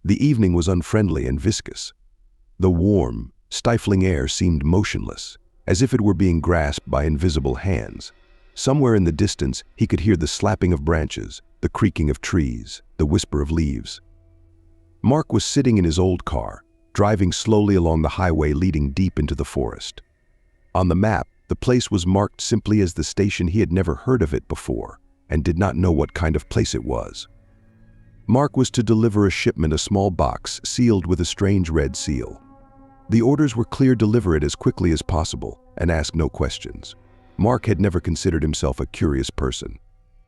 The evening was unfriendly and viscous. The warm, stifling air seemed motionless, as if it were being grasped by invisible hands. Somewhere in the distance, he could hear the slapping of branches, the creaking of trees, the whisper of leaves. Mark was sitting in his old car, driving slowly along the highway leading deep into the forest. On the map, the place was marked simply as the station. He had never heard of it before, and did not know what kind of place it was. Mark was to deliver a shipment, a small box sealed with a strange red seal. The orders were clear: deliver it as quickly as possible and ask no questions. Mark had never considered himself a curious person.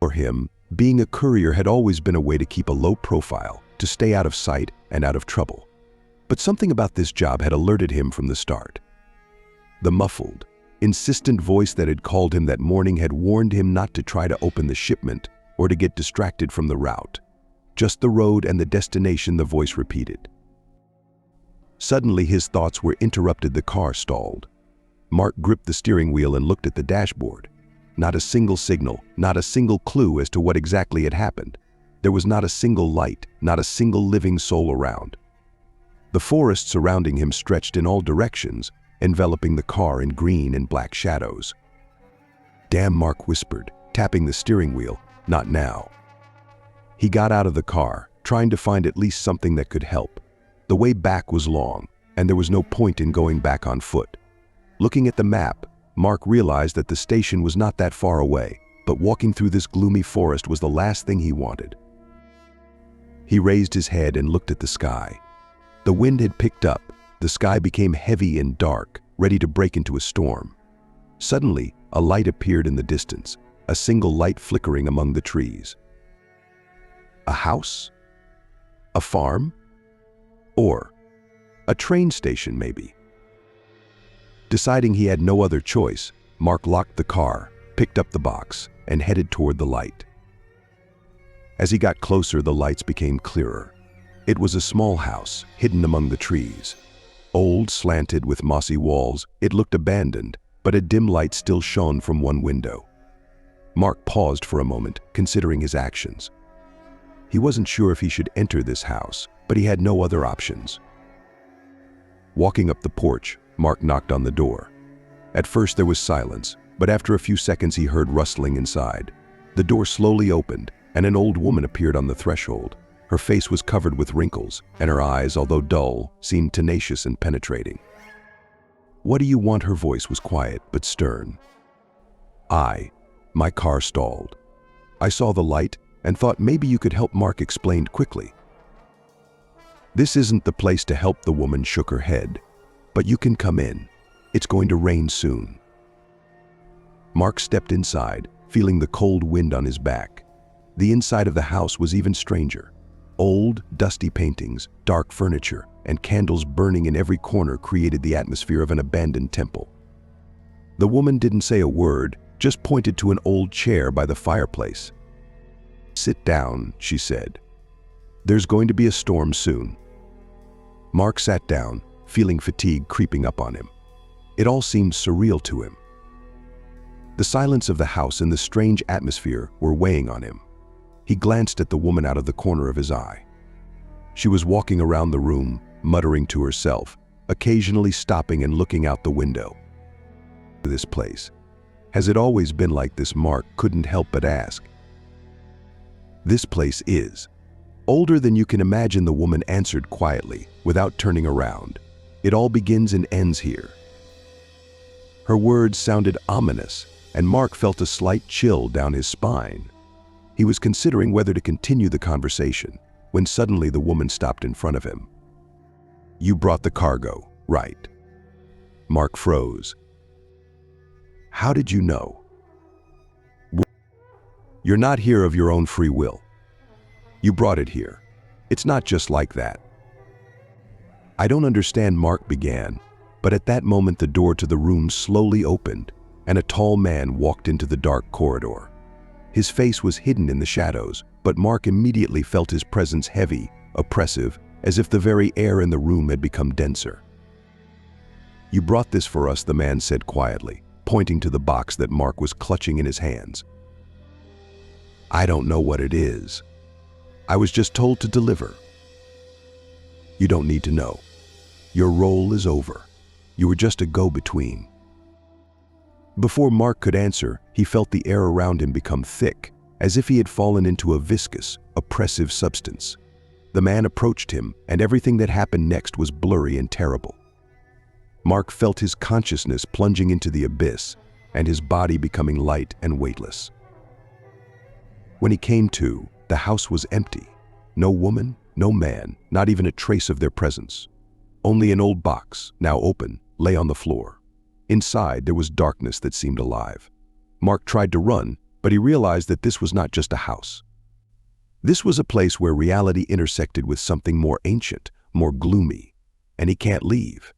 For him, being a courier had always been a way to keep a low profile, to stay out of sight and out of trouble. But something about this job had alerted him from the start. The muffled, insistent voice that had called him that morning had warned him not to try to open the shipment or to get distracted from the route. Just the road and the destination, the voice repeated. Suddenly his thoughts were interrupted. The car stalled. Mark gripped the steering wheel and looked at the dashboard. Not a single signal, not a single clue as to what exactly had happened. There was not a single light, not a single living soul around. The forest surrounding him stretched in all directions, enveloping the car in green and black shadows. "Damn," Mark whispered, tapping the steering wheel. "Not now." He got out of the car, trying to find at least something that could help. The way back was long, and there was no point in going back on foot. Looking at the map, Mark realized that the station was not that far away, but walking through this gloomy forest was the last thing he wanted. He raised his head and looked at the sky. The wind had picked up. The sky became heavy and dark, ready to break into a storm. Suddenly, a light appeared in the distance, a single light flickering among the trees. A house? A farm? Or a train station, maybe? Deciding he had no other choice, Mark locked the car, picked up the box, and headed toward the light. As he got closer, the lights became clearer. It was a small house, hidden among the trees. Old, slanted, with mossy walls, it looked abandoned, but a dim light still shone from one window. Mark paused for a moment, considering his actions. He wasn't sure if he should enter this house, but he had no other options. Walking up the porch, Mark knocked on the door. At first there was silence, but after a few seconds he heard rustling inside. The door slowly opened, and an old woman appeared on the threshold. Her face was covered with wrinkles, and her eyes, although dull, seemed tenacious and penetrating. "What do you want?" Her voice was quiet but stern. My car stalled. I saw the light and thought maybe you could help," Mark explained quickly. "This isn't the place to help," the woman shook her head. "But you can come in. It's going to rain soon." Mark stepped inside, feeling the cold wind on his back. The inside of the house was even stranger. Old, dusty paintings, dark furniture, and candles burning in every corner created the atmosphere of an abandoned temple. The woman didn't say a word, just pointed to an old chair by the fireplace. "Sit down," she said. "There's going to be a storm soon." Mark sat down, feeling fatigue creeping up on him. It all seemed surreal to him. The silence of the house and the strange atmosphere were weighing on him. He glanced at the woman out of the corner of his eye. She was walking around the room, muttering to herself, occasionally stopping and looking out the window. "This place. Has it always been like this?" Mark couldn't help but ask. "This place is older than you can imagine," the woman answered quietly, without turning around. "It all begins and ends here." Her words sounded ominous, and Mark felt a slight chill down his spine. He was considering whether to continue the conversation, when suddenly the woman stopped in front of him. "You brought the cargo, right?" Mark froze. "How did you know?" "You're not here of your own free will. You brought it here. It's not just like that." "I don't understand," Mark began, but at that moment the door to the room slowly opened, and a tall man walked into the dark corridor. His face was hidden in the shadows, but Mark immediately felt his presence heavy, oppressive, as if the very air in the room had become denser. "You brought this for us," the man said quietly, pointing to the box that Mark was clutching in his hands. "I don't know what it is. I was just told to deliver." You don't need to know. Your role is over. You were just a go-between. Before Mark could answer, he felt the air around him become thick, as if he had fallen into a viscous, oppressive substance. The man approached him, and everything that happened next was blurry and terrible. Mark felt his consciousness plunging into the abyss, and his body becoming light and weightless. When he came to, the house was empty. No woman, no man, not even a trace of their presence. Only an old box, now open, lay on the floor. Inside, there was darkness that seemed alive. Mark tried to run, but he realized that this was not just a house. This was a place where reality intersected with something more ancient, more gloomy, and he can't leave.